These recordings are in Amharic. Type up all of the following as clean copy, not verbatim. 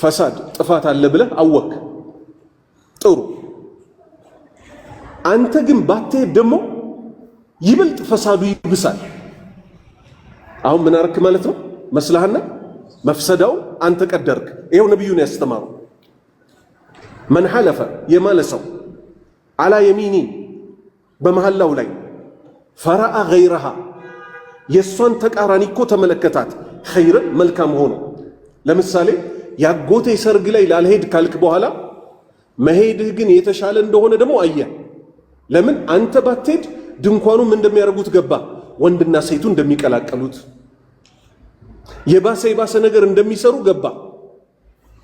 ፈሳድ ጥፋት አለ ብለህ አወክ፣ ጥሩ። አንተ ግን ባትሄድ ደግሞ ይበልጥ ፈሳዱ ይብሳል። አሁን ምን አረክ ማለት ነው? መስላህና መፍሰዳው አንተ ቀደርክ። ይሄው ነብዩን ያስተማሩ መን ሐለፈ የማለ ሰው አላ የሚኒ በመሐላው ላይ ፈረአ ገይረሃ የሷን ተቃራኒ እኮ ተመለከታት፣ ኸይርን መልካም ሆኖ ለምሳሌ ያጎቴ ሰርግ ላይ ላልሄድ ካልክ በኋላ መሄድህ ግን የተሻለ እንደሆነ ደግሞ አየህ። ለምን አንተ ባትሄድ ድንኳኑም እንደሚያደርጉት ገባ፣ ወንድና ሴቱ እንደሚቀላቀሉት የባሰ ነገር እንደሚሰሩ ገባ።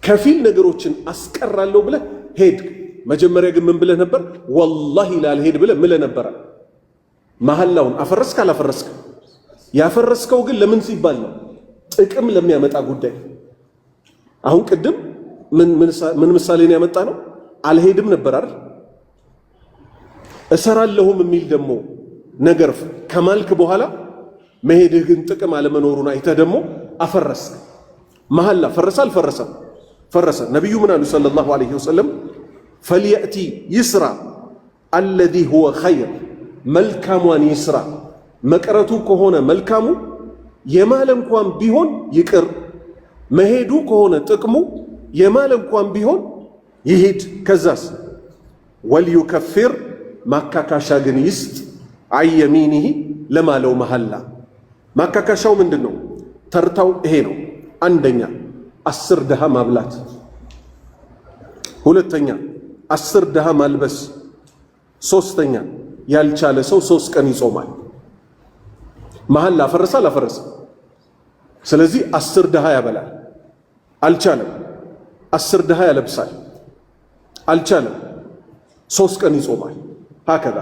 ከፊል ነገሮችን አስቀራለሁ ብለህ ሄድ። መጀመሪያ ግን ምን ብለህ ነበር? ወላሂ ላልሄድ ብለህ ምለህ ነበር። መሐላውን አፈረስክ አላፈረስክ? ያፈረስከው ግን ለምን ሲባል ነው? ጥቅም ለሚያመጣ ጉዳይ። አሁን ቅድም ምን ምሳሌ ነው ያመጣ ነው? አልሄድም ነበር አይደል? እሰራለሁም የሚል ደግሞ ነገር ከማልክ በኋላ መሄድህ ግን ጥቅም አለመኖሩን አይተህ ደግሞ አፈረስክ። መሐላ ፈረሰ አልፈረሰም? ፈረሰ። ነቢዩ ምን አሉ ሰለላሁ ዐለይሂ ወሰለም? ፈልየእቲ ይስራ አለዚ ሁወ ኸይር፣ መልካሟን ይስራ። መቅረቱ ከሆነ መልካሙ የማለ እንኳን ቢሆን ይቅር፣ መሄዱ ከሆነ ጥቅሙ የማለ እንኳን ቢሆን ይሂድ። ከዛስ ወልዩከፊር፣ ማካካሻ ግን ይስጥ፣ አየሚኒሂ ለማለው መሐላ። ማካካሻው ምንድን ነው? ተርታው ይሄ ነው። አንደኛ 10 ድሃ ማብላት፣ ሁለተኛ 10 ድሃ ማልበስ፣ ሶስተኛ ያልቻለ ሰው 3 ቀን ይጾማል። መሐላ አፈረሰ አላፈረሰ? ስለዚህ 10 ድሃ ያበላል፣ አልቻለም። 10 ድሃ ያለብሳል፣ አልቻለም። 3 ቀን ይጾማል። ሀከዛ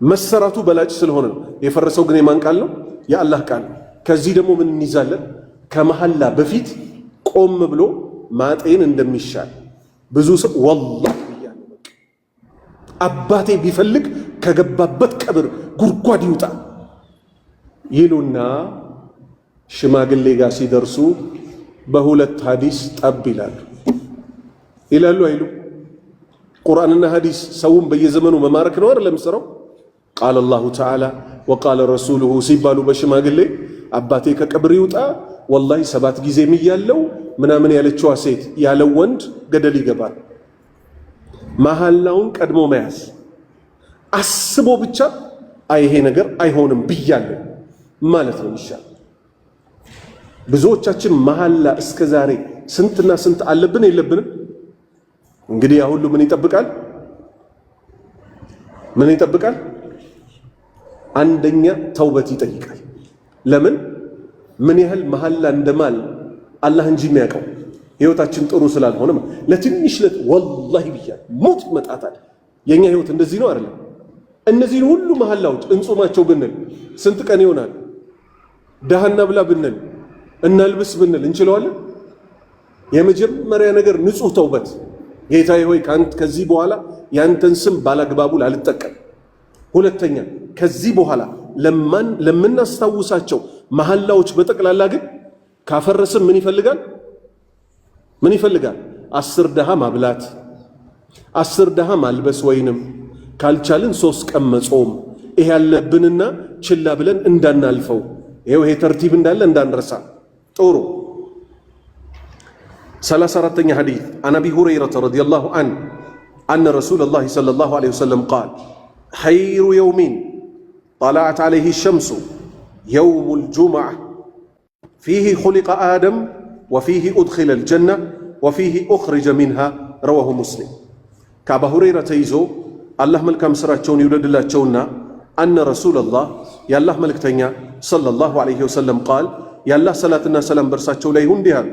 መሰራቱ በላጭ ስለሆነ ነው። የፈረሰው ግን የማን ቃል ነው? የአላህ ቃል ነው። ከዚህ ደግሞ ምን እንይዛለን? ከመሐላ በፊት ቆም ብሎ ማጤን እንደሚሻል። ብዙ ሰው ወላሂ ብያለሁ፣ በቃ አባቴ ቢፈልግ ከገባበት ቀብር ጉድጓድ ይውጣ ይሉና ሽማግሌ ጋር ሲደርሱ በሁለት ሐዲስ ጠብ ይላሉ አይሉ? ቁርአንና ሐዲስ ሰውን በየዘመኑ መማረክ ነው አይደል ለምሰራው? ቃለ አላሁ ተዓላ ወቃለ ረሱሉሁ ሲባሉ በሽማግሌ አባቴ ከቀብር ይውጣ ወላሂ 7 ጊዜ እያለው ምናምን ያለችዋ ሴት ያለው ወንድ ገደል ይገባል። መሐላውን ቀድሞ መያዝ አስቦ ብቻ ይሄ ነገር አይሆንም ብያለሁ ማለት ነው ይሻል። ብዙዎቻችን መሐላ እስከ ዛሬ ስንትና ስንት አለብን የለብንም? እንግዲህ ያ ሁሉ ምን ይጠብቃል? ምን ይጠብቃል? አንደኛ ተውበት ይጠይቃል። ለምን? ምን ያህል መሐላ እንደማል አላህ እንጂ የሚያውቀው ህይወታችን ጥሩ ስላልሆነ ለትንሽ ወላሂ ብያለሁ ሞት መጣታል። የኛ ህይወት እንደዚህ ነው አይደለም? እነዚህን ሁሉ መሐላዎች እንጾማቸው ብንል ስንት ቀን ይሆናል? ደሃና ብላ ብንል እናልብስ ብንል እንችለዋለን? የመጀመሪያ ነገር ንጹህ ተውበት። ጌታዬ ሆይ ከዚህ በኋላ ያንተን ስም ባላግባቡ አልጠቀም። ሁለተኛ ከዚህ በኋላ ለምናስታውሳቸው መሐላዎች በጠቅላላ ግን ካፈረስም ምን ይፈልጋል? ምን ይፈልጋል? 10 ድሃ ማብላት፣ 10 ድሃ ማልበስ፣ ወይንም ካልቻልን 3 ቀን መጾም። ይሄ ያለብንና ችላ ብለን እንዳናልፈው። ይሄ ተርቲብ እንዳለ እንዳንረሳ። ጥሩ 34ኛ ሐዲስ አን አቢ ሁረይረተ ረዲየላሁ ዐንሁ አነ ረሱለላሂ ሰለላሁ ዐለይሂ ወሰለም ቃል ኸይሩ የውሚን ጠለዐት ዐለይሂ ሸምሱ የውሙል ጁሙዓ ፊሂ ኹሊቀ አደም ወፊሂ ኡድኺለል ጀነ ወፊሂ ኡኽሪጀ ሚንሃ ረዋሁ ሙስሊም። ከአባ ሁረይራ ተይዞ አላህ መልካም ሥራቸውን ይውደድላቸውና አነ ረሱለላህ የአላህ መልእክተኛ ሰለላሁ ዐለይሂ ወሰለም ቃል የአላህ ሰላትና ሰላም በርሳቸው ላይ ይሁን እንዲህ አሉ።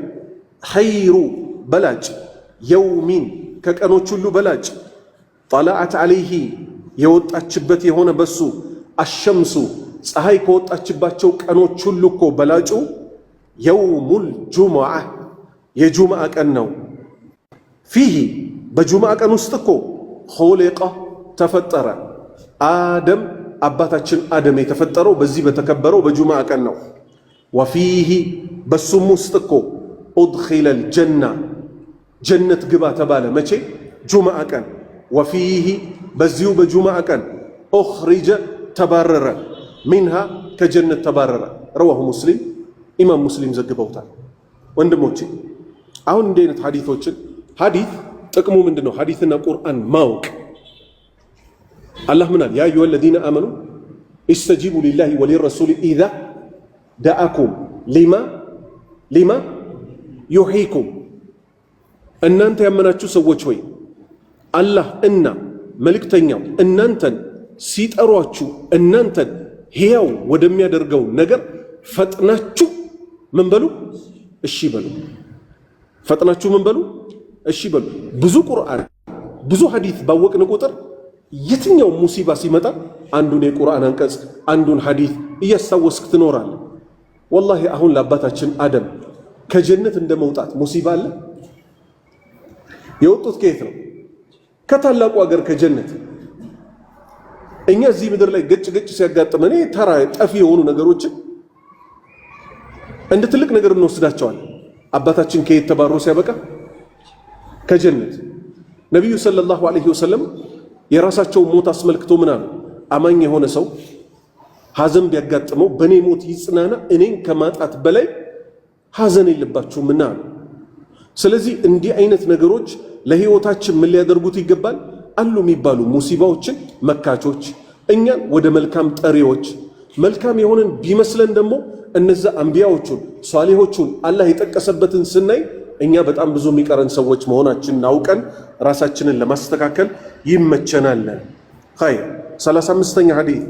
ኸይሩ በላጭ የውሚን ከቀኖች ሁሉ በላጭ ጠለዐት ዐለይሂ የወጣችበት የሆነ በሱ አሸምሱ ፀሐይ ከወጣችባቸው ቀኖች ሁሉ እኮ በላጩ የውሙል ጁሙዓ የጁሙዓ ቀን ነው። ፊሂ በጁሙዓ ቀን ውስጥ እኮ ኹሊቀ ተፈጠረ አደም አባታችን አደም የተፈጠረው በዚህ በተከበረው በጁሙዓ ቀን ነው። ወፊሂ በሱም ውስጥ እኮ ኡድኺለል ጀና ጀነት ግባ ተባለ። መቼ? ጁምዓ ቀን። ወፊህ በዚሁ በጁምዓ ቀን ኡኽሪጀ ተባረረ፣ ሚንሃ ከጀነት ተባረረ። ረዋሁ ሙስሊም ኢማም ሙስሊም ዘግበውታል። ወንድሞቼ አሁን እንዲህ አይነት ሐዲቶችን ሐዲት ጥቅሙ ምንድነው? ሐዲትና ቁርአን ማወቅ። አላህ ምናል ያ አዩሀ ለዚነ አመኑ ኢስተጂቡ ሊላሂ ወሊረሱሊ ኢዛ ደአኩም ሊማ ዩሕይኩም። እናንተ ያመናችሁ ሰዎች ሆይ አላህ እና መልእክተኛው እናንተን ሲጠሯችሁ እናንተን ሕያው ወደሚያደርገው ነገር ፈጥናችሁ ምን በሉ? እሺ በሉ። ፈጥናችሁ ምን በሉ? እሺ በሉ። ብዙ ቁርአን ብዙ ሐዲት ባወቅን ቁጥር የትኛው ሙሲባ ሲመጣ አንዱን የቁርአን አንቀጽ አንዱን ሐዲት እያስታወስክ ትኖራለህ። ወላሂ አሁን ለአባታችን አደም ከጀነት እንደመውጣት ሙሲባ አለ? የወጡት ከየት ነው? ከታላቁ ሀገር ከጀነት። እኛ እዚህ ምድር ላይ ገጭ ሲያጋጥመን ተራ ጠፊ የሆኑ ነገሮችን እንደ ትልቅ ነገር እንወስዳቸዋለን። አባታችን ከየት ተባሮ ሲያበቃ ከጀነት። ነቢዩ ሰለላሁ ዐለይሂ ወሰለም የራሳቸውን ሞት አስመልክቶ ምን አሉ? አማኝ የሆነ ሰው ሐዘን ቢያጋጥመው በእኔ ሞት ይጽናና፣ እኔን ከማጣት በላይ ሐዘን የለባችሁምና አሉ። ስለዚህ እንዲህ አይነት ነገሮች ለህይወታችን ምን ሊያደርጉት ይገባል? አሉ የሚባሉ ሙሲባዎችን መካቾች፣ እኛን ወደ መልካም ጠሪዎች፣ መልካም የሆነን ቢመስለን ደግሞ እነዛ አንቢያዎቹን ሷሊሆቹን አላህ የጠቀሰበትን ስናይ እኛ በጣም ብዙ የሚቀረን ሰዎች መሆናችንን አውቀን ራሳችንን ለማስተካከል ይመቸናል። ኸይር 35ኛ ሐዲስ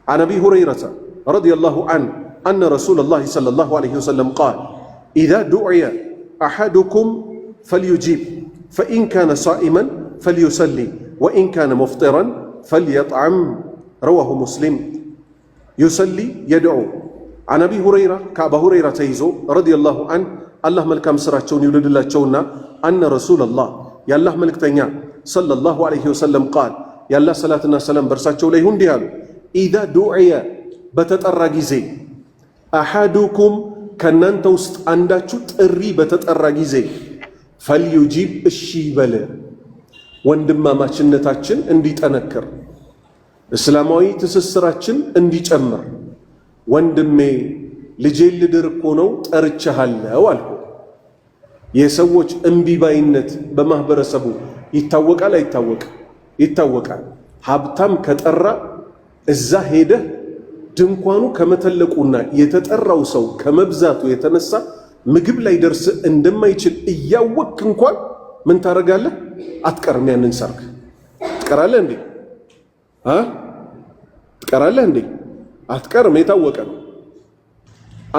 عن أبي هريرة رضي الله عنه أن رسول الله صلى الله عليه وسلم قال إذا دعي أحدكم فليجيب فإن كان صائما فليصلي وإن كان مفطرا فليطعم رواه مسلم. يصلي يدعو. عن أبي هريرة كأبا هريرة تيزو رضي الله عنه الله ملك مسراتشون يولد الله تشونا أن رسول الله يا الله ملك تنيا صلى الله عليه وسلم قال يا الله صلاتنا سلام برساتشو ليهون ديالو إذا دعي بتتأرى جزي أحدكم كنان توست عنداتشو تأري بتتأرى جزي فليجيب الشيبل وندما ما شنتاتشن اندي تنكر إسلامي تسسراتشن اندي تأمر وندمي لجيل دركونو تأرتشهال والكو يسوج انبي باينت بمهبر سبو يتاوك على يتاوك حابتام كتأرى እዛ ሄደህ ድንኳኑ ከመተለቁና የተጠራው ሰው ከመብዛቱ የተነሳ ምግብ ላይ ደርስ እንደማይችል እያወቅክ እንኳን ምን ታረጋለህ? አትቀርም። ያንን ሰርክ ትቀራለህ እንዴ? ትቀራለህ እንዴ? አትቀርም። የታወቀ ነው።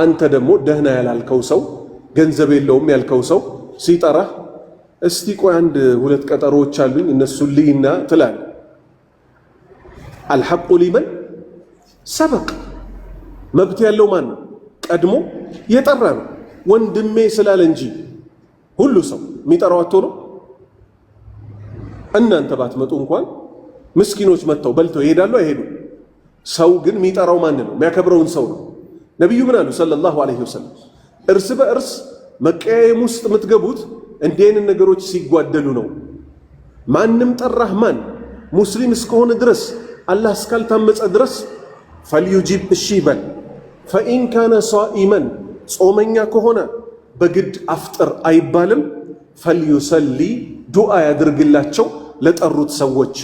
አንተ ደግሞ ደህና ያላልከው ሰው ገንዘብ የለውም ያልከው ሰው ሲጠራህ እስቲ ቆይ አንድ ሁለት ቀጠሮዎች አሉኝ እነሱን ልይና ትላለህ። አልሐቁ ሊመን ሰበቅ። መብት ያለው ማን ነው? ቀድሞ የጠራ ነው። ወንድሜ ስላለ እንጂ ሁሉ ሰው የሚጠራው አጥቶ ነው። እናንተ ባትመጡ እንኳን ምስኪኖች መጥተው በልተው ይሄዳሉ አይሄዱ። ሰው ግን የሚጠራው ማን ነው? የሚያከብረውን ሰው ነው። ነቢዩ ምን አሉ ሰለላሁ ዐለይሂ ወሰለም? እርስ በእርስ መቀያየም ውስጥ የምትገቡት እንዲህ አይነት ነገሮች ሲጓደሉ ነው። ማንም ጠራህ ማን ሙስሊም እስከሆነ ድረስ አላህ እስካልታመፀ ድረስ ፈልዩጂብ እሺ በል። ፈኢን ካነ ሷኢመን ጾመኛ ከሆነ በግድ አፍጥር አይባልም። ፈልዩሰሊ ዱዓ ያድርግላቸው ለጠሩት ሰዎች።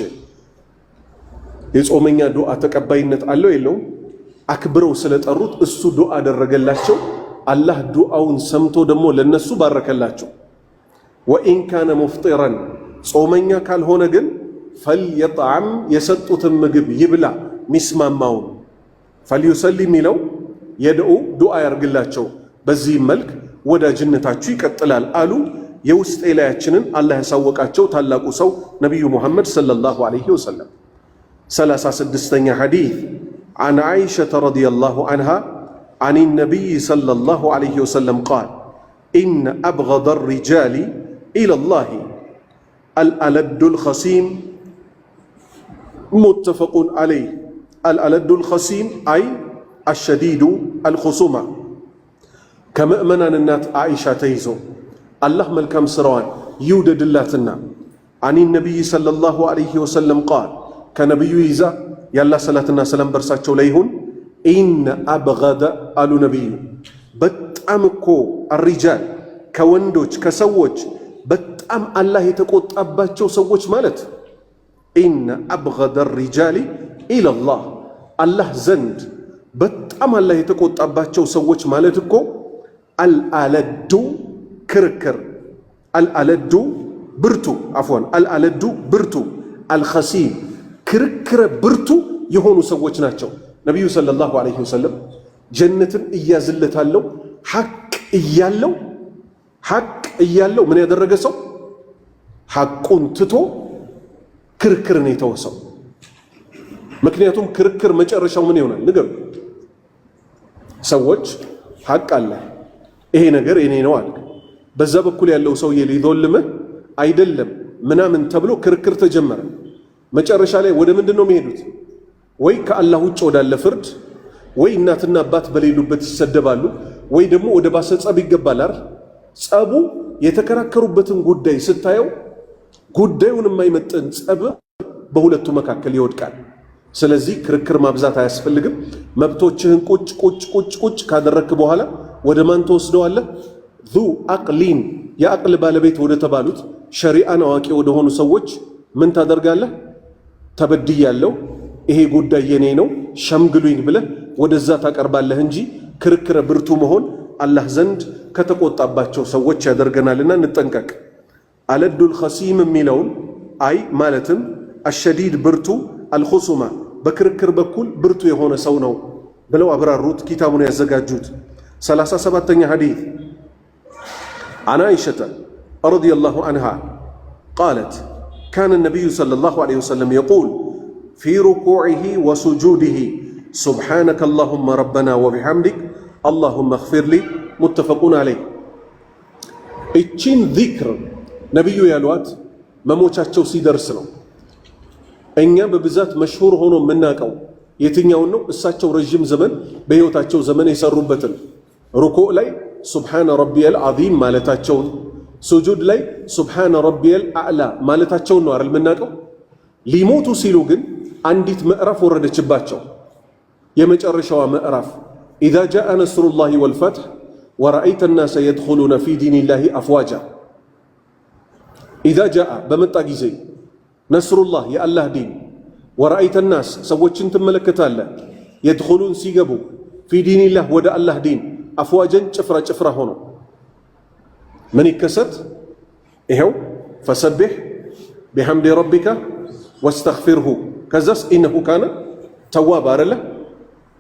የጾመኛ ዱዓ ተቀባይነት አለው የለውም? አክብረው ስለጠሩት እሱ ዱዓ አደረገላቸው። አላህ ዱዓውን ሰምቶ ደግሞ ለነሱ ባረከላቸው። ወኢን ካነ ሙፍጢረን ጾመኛ ካልሆነ ግን ፈልየጥዓም የሰጡትን ምግብ ይብላ ሚስማማውን። ፈልዩሰሊ የሚለው የድዑ ዱዓ ያርግላቸው። በዚህም መልክ ወዳጅነታችሁ ይቀጥላል አሉ። የውስጥ ላያችንን አላህ ያሳወቃቸው ታላቁ ሰው ነቢዩ ሙሐመድ ሰለላሁ ዐለይሂ ወሰለም። 36ኛ ሐዲስ عن عائشة رضي الله عنها عن النبي صلى الله عليه وسلم قال إن أبغض الرجال إلى الله الألد الخصيم متفق عليه. الألد الخصيم أي الشديد الخصومة. كمؤمنا النات عائشة تيزو الله ملكم سروان ይውደድላትና አን ነቢይ ሰለላሁ ዐለይሂ ወሰለም ቃል ከነቢዩ ይዛ ያላ ሰላትና ሰላም በርሳቸው ላይ ይሁን ኢነ አብገደ አሉ ነቢዩ በጣም እኮ አሪጃል ከወንዶች ከሰዎች በጣም አላህ የተቆጣባቸው ሰዎች ማለት ኢነ አብገደ ሪጃሊ ኢለላህ አላህ ዘንድ በጣም አላህ የተቆጣባቸው ሰዎች ማለት እኮ አልአለዱ ክርክር አልአለዱ ብርቱ አፍዋን አልአለዱ ብርቱ አልኸሲም ክርክረ ብርቱ የሆኑ ሰዎች ናቸው። ነቢዩ ሰለላሁ ዐለይሂ ወሰለም ጀነትን እያዝለታለው ሐቅ እያለው ምን ያደረገ ሰው ሐቁን ትቶ ክርክርን የተወሰው። ምክንያቱም ክርክር መጨረሻው ምን ይሆናል? ንገሩ። ሰዎች ሐቅ አለ ይሄ ነገር የኔ ነው አለ። በዛ በኩል ያለው ሰውዬ ሊዞልምህ አይደለም ምናምን ተብሎ ክርክር ተጀመረ። መጨረሻ ላይ ወደ ምንድን ነው የሚሄዱት? ወይ ከአላህ ውጭ ወዳለ ፍርድ፣ ወይ እናትና አባት በሌሉበት ይሰደባሉ፣ ወይ ደግሞ ወደ ባሰ ጸብ ይገባል አይደል? ጸቡ የተከራከሩበትን ጉዳይ ስታየው ጉዳዩን የማይመጥን ጸብ በሁለቱ መካከል ይወድቃል። ስለዚህ ክርክር ማብዛት አያስፈልግም። መብቶችህን ቁጭ ካደረክ በኋላ ወደ ማን ተወስደዋለህ? ዙ አቅሊን የአቅል ባለቤት ወደ ተባሉት ሸሪዓን አዋቂ ወደ ሆኑ ሰዎች ምን ታደርጋለህ? ተበድያለሁ፣ ይሄ ጉዳይ የኔ ነው ሸምግሉኝ ብለህ ወደዛ ታቀርባለህ እንጂ ክርክረ ብርቱ መሆን አላህ ዘንድ ከተቆጣባቸው ሰዎች ያደርገናልና እንጠንቀቅ። አለዱል ኸሲም የሚለውን አይ ማለትም አሸዲድ ብርቱ አልኹሱማ በክርክር በኩል ብርቱ የሆነ ሰው ነው ብለው አብራሩት ኪታቡን ያዘጋጁት። 37ኛ ሐዲስ አን አይሸተ ረዲየላሁ ዐንሃ ቃለት ካነ ነቢዩ ሰለላሁ ዐለይሂ ወሰለም የቁል ፊ ሩኩዒሂ ወሱጁዲሂ ሱብሓነከ አላሁመ ረበና ወቢሐምዲክ አላሁመ እግፊር ሊ ሙተፈቁን ዐለይህ። እቺን ዚክር ነቢዩ ያሏት መሞቻቸው ሲደርስ ነው። እኛ በብዛት መሽሁር ሆኖ የምናውቀው የትኛውን ነው? እሳቸው ረዥም ዘመን በሕይወታቸው ዘመን የሰሩበትን ሩኩዕ ላይ ሱብሓነ ረቢየል ዐዚም ማለታቸውን፣ ሱጁድ ላይ ሱብሓነ ረቢየል አዕላ ማለታቸውን ነው አይደል የምናውቀው። ሊሞቱ ሲሉ ግን አንዲት ምዕራፍ ወረደችባቸው። የመጨረሻዋ ምዕራፍ ኢዛ ጃአ ነስሩላሂ ወልፈትሕ ወረአይተ ናሰ የድኹሉነ ፊ ዲኒላሂ አፍዋጃ። ኢዛ ጃአ በመጣ ጊዜ ነስሩላህ የአላህ ዲን፣ ወረአይተ ናስ ሰዎችን ትመለከታለህ፣ የድኹሉን ሲገቡ፣ ፊ ዲኒላህ ወደ አላህ ዲን፣ አፍዋጀን ጭፍራ ሆኖ ምን ይከሰት? ይኸው ፈሰቢሕ ቢሐምዲ ረቢካ ወስተግፊርሁ ከዛስ ኢነሁ ካነ ተዋብ አረለ።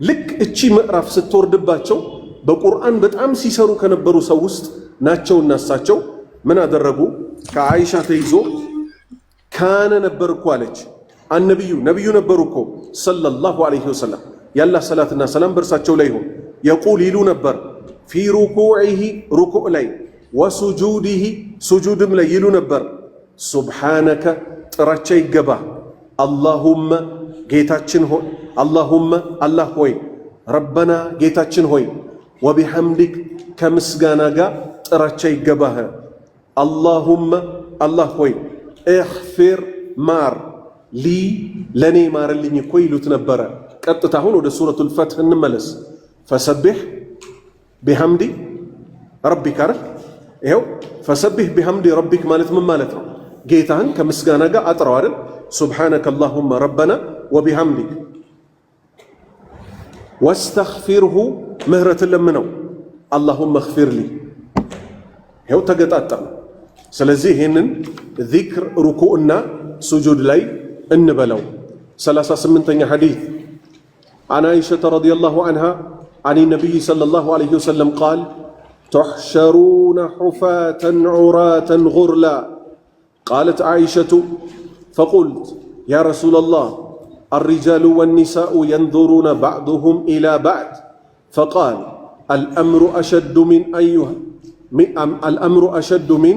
ልክ እቺ ምዕራፍ ስትወርድባቸው በቁርአን በጣም ሲሰሩ ከነበሩ ሰው ውስጥ ናቸውና እሳቸው ምን አደረጉ? ከአይሻ ተይዞ ካነ ነበር እኮ አለች። ነቢዩ ነበሩ እኮ ሰለላሁ ዐለይሂ ወሰለም ያላህ ሰላትና ሰላም በእርሳቸው ላይ ይሁን። የቁል ይሉ ነበር ፊ ሩኩዒሂ ሩኩዕ ላይ ወሱጁዲሂ ሱጁድም ላይ ይሉ ነበር ሱብሓነከ ጥራቻ ይገባ አላሁመ ጌታችን ሆይ አላሁመ አላህ ሆይ ረበና ጌታችን ሆይ ወቢሐምዲክ ከምስጋና ጋር ጥራቻ ይገባህ አላሁመ አላህ ሆይ እግፊር ማር ሊ ለኔ ማርልኝ እኮ ይሉት ነበረ። ቀጥታ አሁን ወደ ሱረቱል ፈትሕ እንመለስ። ፈሰቢሕ ቢሐምዲ ረቢክ አይደል? ይኸው ፈሰቢሕ ቢሐምዲ ረቢክ ማለት ምን ማለት ነው? ጌታህን ከምስጋና ጋር አጥረው አይደል? ሱብሓነከ አላሁመ ረበና ወቢሐምዲክ ወስተግፊርሁ ምህረትን ለምነው አላሁመ እግፊር ሊ። ይኸው ተገጣጠም። ስለዚህ ይህንን ዚክር ሩኩዕና ሱጁድ ላይ እንበለው። 38ኛ ሐዲስ አን አይሸተ ረዲየላሁ ዐንሃ አን ነቢይ ሰለላሁ ዐለይሂ ወሰለም ቃል تحشرون حفاة عراة غرلا قالت عائشة فقلت يا رسول الله الرجال والنساء ينظرون بعضهم إلى بعض فقال الأمر أشد من